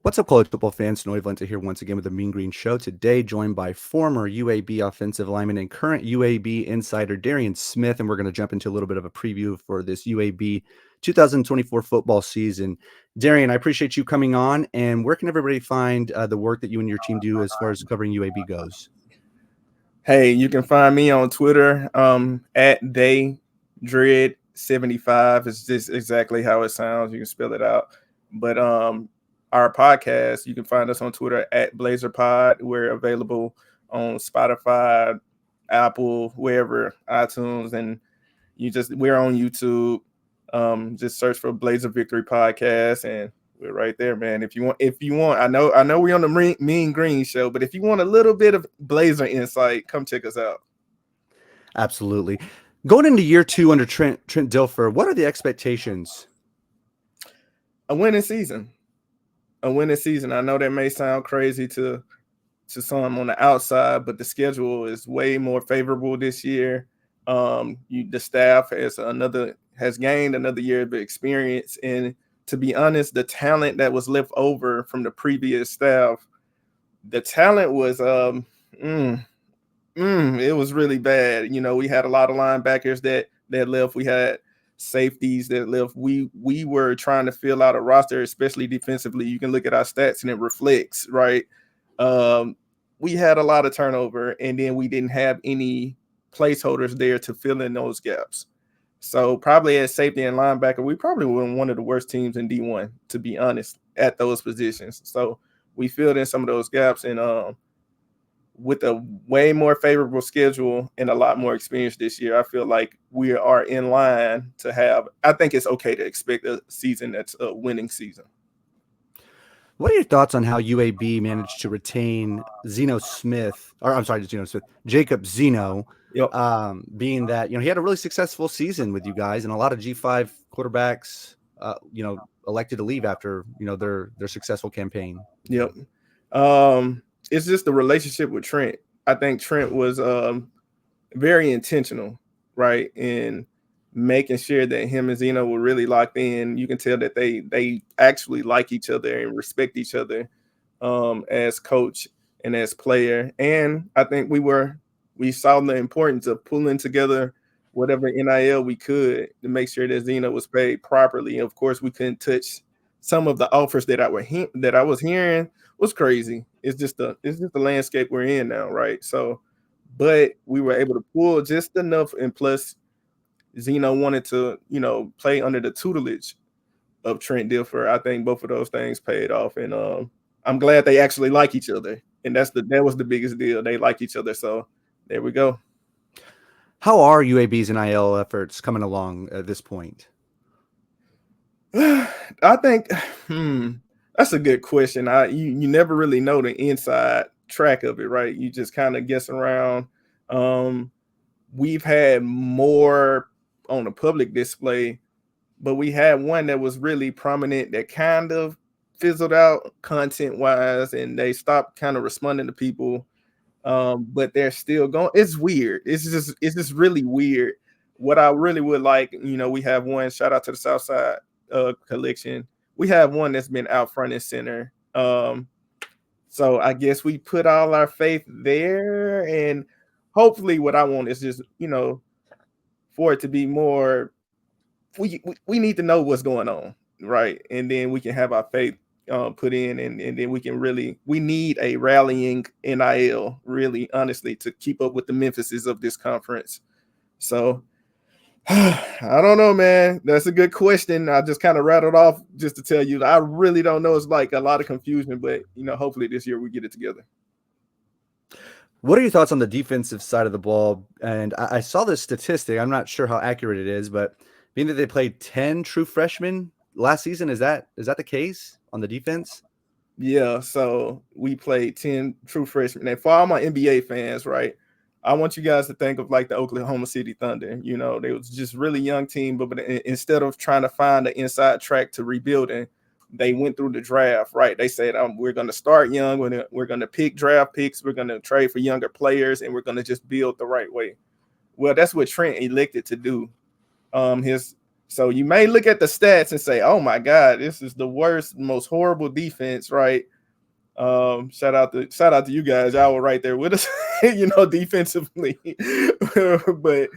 What's up, college football fans? Noy Valente here once again with the Mean Green Show. Today, joined by former UAB offensive lineman and current UAB insider Darian Smith, and we're going to jump into a little bit of a preview for this UAB 2024 football season. Darian, I appreciate you coming on, and where can everybody find the work that you and your team do as far as covering UAB goes? Hey, you can find me on Twitter at daydread75. It's just exactly how it sounds. You can spell it out. But our podcast, you can find us on Twitter at Blazer Pod. We're available on Spotify, Apple, wherever, iTunes, and we're on YouTube. Just search for Blazer Victory Podcast, and we're right there, man. If you want, I know we're on the Mean Green Show, but if you want a little bit of Blazer insight, come check us out. Absolutely. Going into year 2 under Trent Dilfer, what are the expectations? A winning season. I know that may sound crazy to some on the outside, but the schedule is way more favorable this year. The staff has gained another year of experience, and to be honest, the talent that was left over from the previous staff, the talent was it was really bad. We had a lot of linebackers that left. We had safeties that left. We were trying to fill out a roster, especially defensively. You can look at our stats and it reflects, right? We had a lot of turnover, and then we didn't have any placeholders there to fill in those gaps. So probably at safety and linebacker, we probably were one of the worst teams in D1, to be honest, at those positions. So we filled in some of those gaps, and with a way more favorable schedule and a lot more experience this year, I feel like we are in line to have. I think it's okay to expect a season that's a winning season. What are your thoughts on how UAB managed to retain Jacob Zeno, Yep. being that, he had a really successful season with you guys, and a lot of G5 quarterbacks, elected to leave after, their successful campaign. Yep. It's just the relationship with Trent. I think Trent was very intentional, right, in making sure that him and Zeno were really locked in. You can tell that they actually like each other and respect each other as coach and as player. And I think we saw the importance of pulling together whatever NIL we could to make sure that Zeno was paid properly. And of course, we couldn't touch some of the offers that I was hearing was crazy. It's just the landscape we're in now, right? So, but we were able to pull just enough, and plus Zeno wanted to, play under the tutelage of Trent Dilfer. I think both of those things paid off, and I'm glad they actually like each other, and that was the biggest deal. They like each other, so there we go. How are UAB's NIL efforts coming along at this point? I think that's a good question. You never really know the inside track of it, right? You just kind of guess around. We've had more on a public display, but we had one that was really prominent that kind of fizzled out content wise, and they stopped kind of responding to people. But they're still going. It's weird. It's just really weird. What I really would like, we have one, shout out to the Southside collection. We have one that's been out front and center. So I guess we put all our faith there, and hopefully what I want is just, for it to be more, we need to know what's going on, right? And then we can have our faith put in, and then we need a rallying NIL, really, honestly, to keep up with the Memphises of this conference. So I don't know, man. That's a good question. I just kind of rattled off just to tell you, I really don't know. It's like a lot of confusion, but hopefully this year we get it together. What are your thoughts on the defensive side of the ball? And I saw this statistic. I'm not sure how accurate it is, but being that they played 10 true freshmen last season, is that the case on the defense? Yeah, so we played 10 true freshmen. And for all my NBA fans, right, I want you guys to think of like the Oklahoma City Thunder. They was just really young team, but instead of trying to find the inside track to rebuilding, they went through the draft, right? They said, we're going to start young. We're going to pick draft picks. We're going to trade for younger players, and we're going to just build the right way. Well, that's what Trent elected to do. His So you may look at the stats and say, "Oh my God, this is the worst, most horrible defense," right? Shout out to you guys. Y'all were right there with us, defensively. But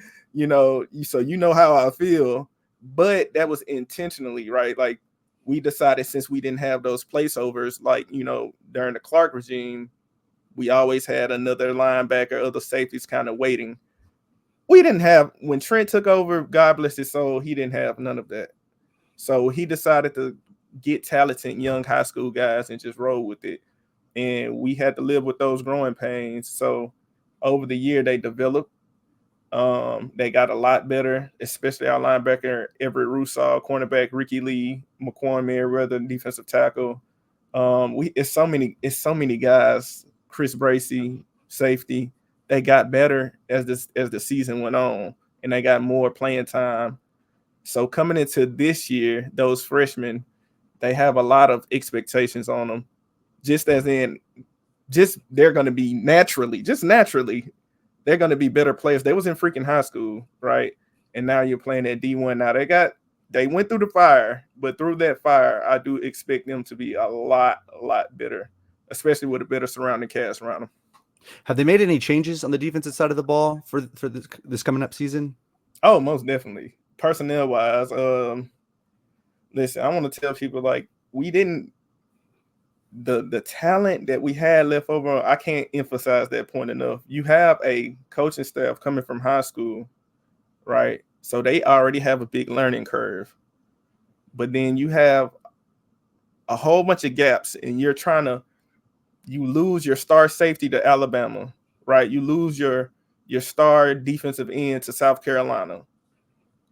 so you know how I feel. But that was intentionally, right? Like we decided since we didn't have those placeovers, like during the Clark regime, we always had another linebacker, other safeties kind of waiting. We didn't have when Trent took over, God bless his soul, he didn't have none of that. So he decided to get talented young high school guys and just roll with it. And we had to live with those growing pains. So over the year they developed. They got a lot better, especially our linebacker Everett Russaw, cornerback Ricky Lee, McQuan Merriweather, defensive tackle. It's so many guys. Chris Bracey, safety. They got better as the season went on, and they got more playing time. So coming into this year, those freshmen, they have a lot of expectations on them. Just as in, they're going to be naturally, they're going to be better players. They was in freaking high school, right? And now you're playing at D1. Now they went through the fire, but through that fire, I do expect them to be a lot better, especially with a better surrounding cast around them. Have they made any changes on the defensive side of the ball for this coming up season? Oh, most definitely. Personnel wise, listen, I want to tell people like we didn't the talent that we had left over. I can't emphasize that point enough. You have a coaching staff coming from high school, right? So they already have a big learning curve. But then you have a whole bunch of gaps, and you lose your star safety to Alabama, right? You lose your star defensive end to South Carolina.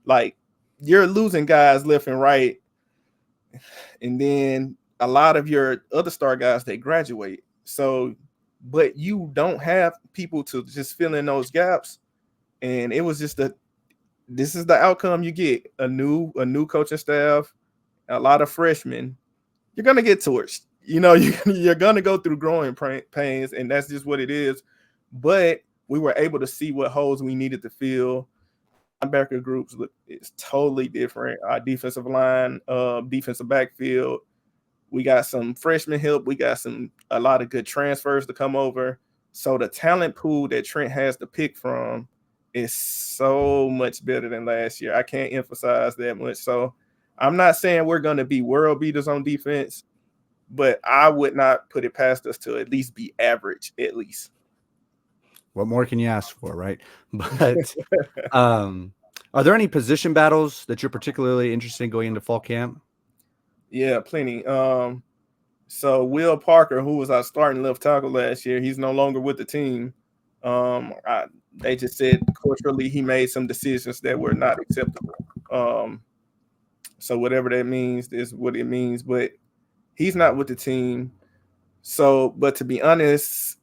Like you're losing guys left and right, and then a lot of your other star guys they graduate. So, but you don't have people to just fill in those gaps, and it was just this is the outcome you get: a new coaching staff, a lot of freshmen. You're gonna get torched. You're gonna go through growing pains, and that's just what it is. But we were able to see what holes we needed to fill. Linebacker groups it's totally different. Our defensive line, defensive backfield. We got some freshman help. We got a lot of good transfers to come over. So the talent pool that Trent has to pick from is so much better than last year. I can't emphasize that much. So I'm not saying we're going to be world beaters on defense, but I would not put it past us to at least be average, at least. What more can you ask for, right? But are there any position battles that you're particularly interested in going into fall camp? Yeah, plenty. So Will Parker, who was our starting left tackle last year, he's no longer with the team. They just said culturally he made some decisions that were not acceptable. So whatever that means is what it means, but he's not with the team. So, but to be honest,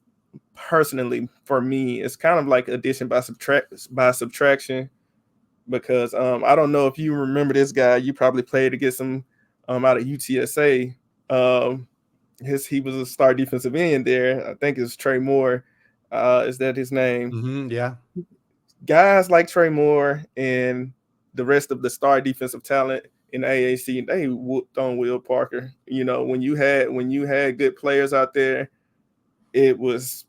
personally, for me, it's kind of like addition by subtraction, because I don't know if you remember this guy. You probably played against him out of UTSA. He was a star defensive end there. I think it's Trey Moore. Is that his name? Mm-hmm, yeah. Guys like Trey Moore and the rest of the star defensive talent in the AAC, they whooped on Will Parker. When you had good players out there, it was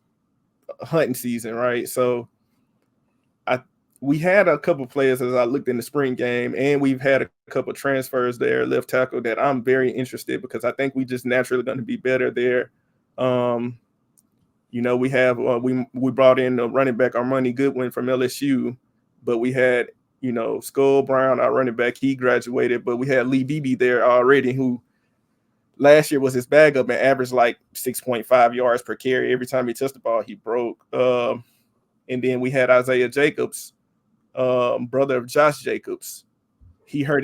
hunting season, right? So we had a couple players as I looked in the spring game, and we've had a couple transfers there, left tackle, that I'm very interested because I think we just naturally going to be better there. We have we brought in a running back, Armani Goodwin from LSU, but we had Skull Brown, our running back, he graduated, but we had Lee Beebe there already, who last year was his bag up and averaged like 6.5 yards per carry. Every time he touched the ball, he broke. And then we had Isaiah Jacobs, brother of Josh Jacobs. He tore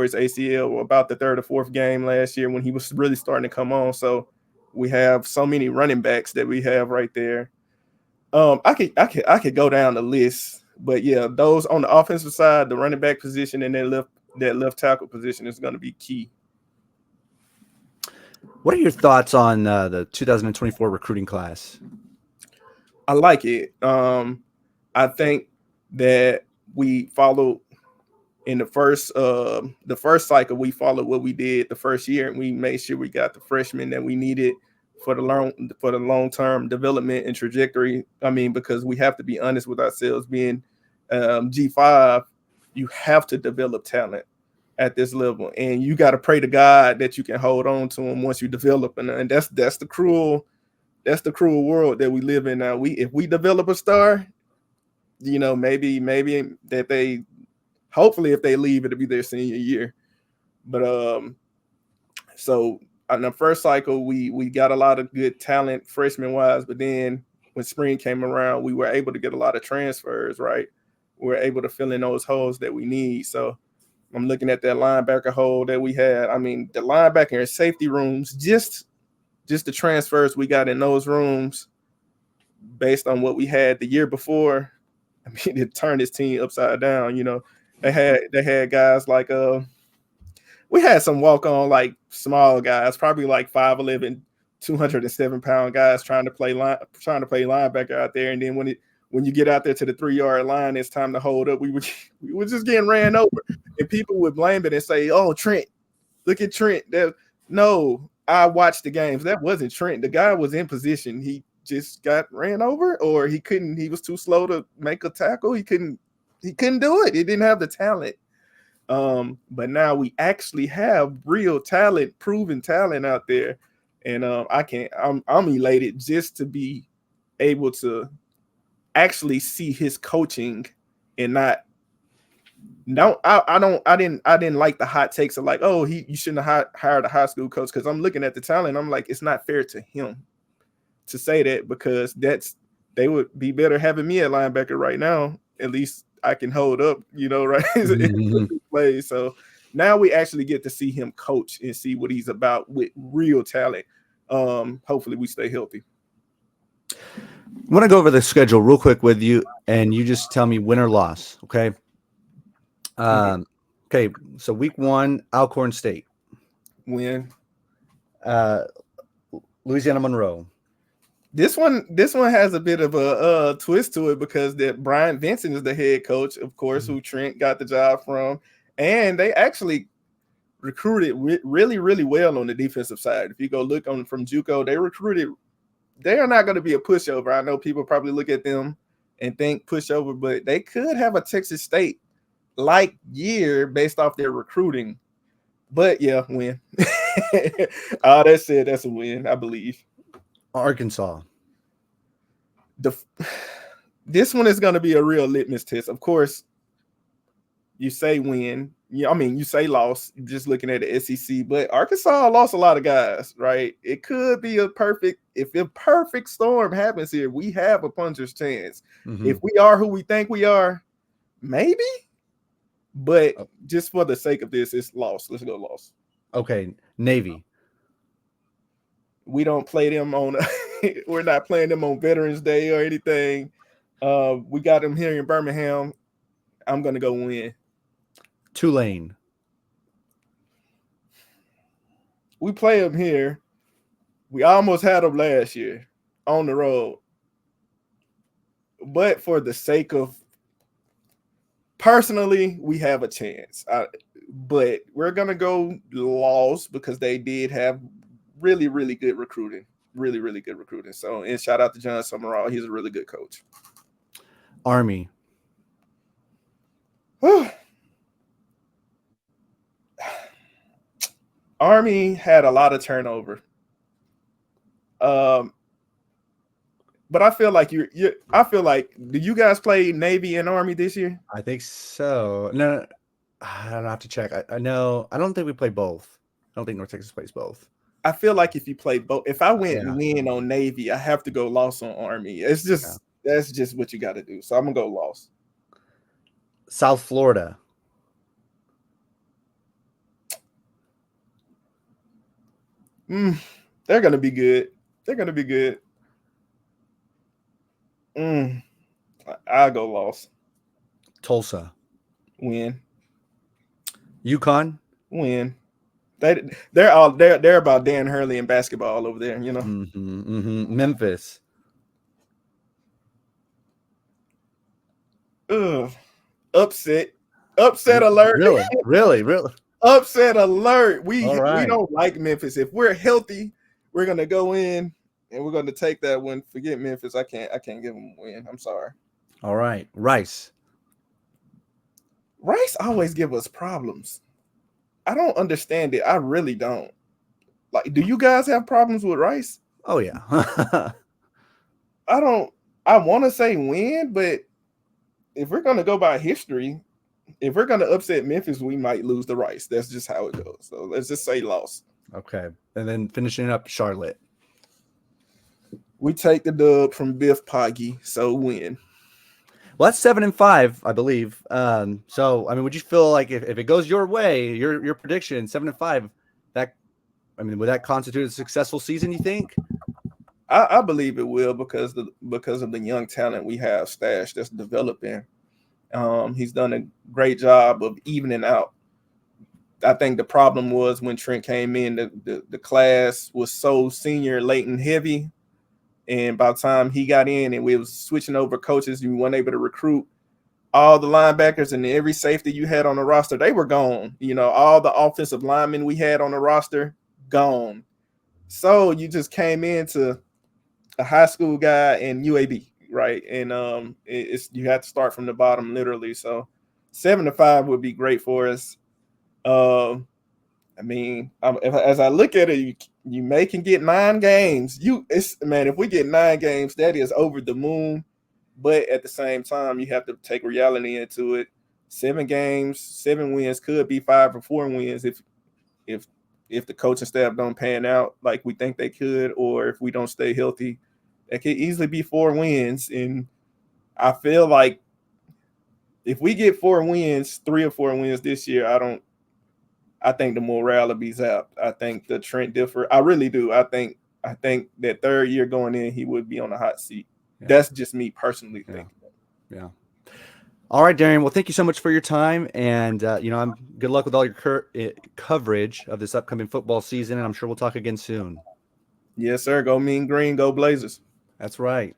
his ACL about the third or fourth game last year when he was really starting to come on. So we have so many running backs that we have right there. I could go down the list, but yeah, those on the offensive side, the running back position and that left tackle position is going to be key. What are your thoughts on the 2024 recruiting class? I like it. I think that we followed in the first cycle, we followed what we did the first year, and we made sure we got the freshmen that we needed for the long-term development and trajectory. I mean, because we have to be honest with ourselves, being G5, you have to develop talent at this level, and you got to pray to God that you can hold on to them once you develop, and that's the cruel world that we live in now. If we develop a star, maybe that they, hopefully if they leave, it'll be their senior year. But so in the first cycle, we got a lot of good talent freshman wise, but then when spring came around, we were able to get a lot of transfers, right? We were able to fill in those holes that we need. So I'm looking at that linebacker hole that we had. I mean, the linebacker and safety rooms, just the transfers we got in those rooms based on what we had the year before. I mean, it turned this team upside down. They had guys like we had some walk-on, like, small guys, probably like 5'11", 207-pound guys trying to play linebacker out there. And then when you get out there to the 3-yard line, it's time to hold up. We were just getting ran over, and people would blame it and say, "Oh, Trent, look at Trent." No, I watched the games. That wasn't Trent. The guy was in position. He just got ran over, or he was too slow to make a tackle. He couldn't do it. He didn't have the talent. But now we actually have real talent, proven talent out there. And I'm elated just to be able to actually see his coaching, and I didn't like the hot takes of like, oh, you shouldn't have hired a high school coach, because I'm looking at the talent. I'm like, it's not fair to him to say that, because they would be better having me at linebacker right now. At least I can hold up, right? Play. So now we actually get to see him coach and see what he's about with real talent. Hopefully we stay healthy. I want to go over the schedule real quick with you, and you just tell me win or loss, okay? Okay, so week 1, Alcorn State. Win. Louisiana Monroe. This one has a bit of a twist to it, because that Brian Vincent is the head coach, of course, who Trent got the job from, and they actually recruited really, really well on the defensive side. If you go look from JUCO, they recruited. They are not going to be a pushover. I know people probably look at them and think pushover, but they could have a Texas State like year based off their recruiting. But yeah, win. All that said, that's a win, I believe. Arkansas. This one is going to be a real litmus test. Of course, you say win. I mean, you say loss, just looking at the SEC, but Arkansas lost a lot of guys, right? It could be if a perfect storm happens here, we have a puncher's chance. If we are who we think we are, maybe. But just for the sake of this, it's loss. Let's go loss. Okay, Navy. We don't play them on we're not playing them on Veterans Day or anything. We got them here in Birmingham. I'm gonna go win. Tulane. We play them here. We almost had them last year on the road. But for the sake of, personally, we have a chance. But we're going to go loss, because they did have really, really good recruiting. Really, really good recruiting. So, and shout out to John Summerall. He's a really good coach. Army. Army had a lot of turnover. But I feel like do you guys play Navy and Army this year? I think so. No, I don't have to check. I know. I don't think we play both. I don't think North Texas plays both. I feel like if you play both, if I went win on Navy, I have to go loss on Army. It's just that's just what you got to do. So I'm gonna go loss. South Florida. They're gonna be good. They're gonna be good. I'll go loss. Tulsa. Win. UConn. Win. They're about Dan Hurley and basketball over there, Memphis. Upset. Upset alert. Really. Upset alert. All We right. don't like Memphis. If we're healthy, we're gonna go in and we're gonna take that one. Forget Memphis. I can't give them a win. I'm sorry. All right. Rice. Rice always give us problems. I don't understand it. I really don't. Like, do you guys have problems with Rice? Oh yeah. I don't. I want to say win, but if we're gonna go by history, if we're gonna upset Memphis, we might lose the Rice. That's just how it goes. So let's just say loss. Okay. And then finishing up Charlotte. We take the dub from Biff Poggy, so win. Well, that's 7-5, I believe. So I mean, would you feel like if it goes your way, your prediction 7-5, that would that constitute a successful season? You think? I believe it will because of the young talent we have stashed that's developing. He's done a great job of evening out. I think the problem was when Trent came in, the class was so senior, latent heavy. And by the time he got in and we was switching over coaches, you weren't able to recruit all the linebackers and every safety you had on the roster. They were gone. All the offensive linemen we had on the roster, gone. So you just came into a high school guy in UAB, right? And you have to start from the bottom, literally. So 7-5 would be great for us. As I look at it, you may can get 9 games. If we get 9 games, that is over the moon. But at the same time, you have to take reality into it. 7 games, 7 wins could be 5 or 4 wins if the coaching staff don't pan out like we think they could, or if we don't stay healthy. It could easily be 4 wins. And I feel like if we get 4 wins, 3 or 4 wins this year, I think the morale will be zapped. I think the Trent differ. I really do. I think that third year going in, he would be on the hot seat. Yeah. That's just me personally thinking. Yeah. All right, Darian. Well, thank you so much for your time, and I'm good luck with all your coverage of this upcoming football season, and I'm sure we'll talk again soon. Yes, sir. Go Mean Green. Go Blazers. That's right.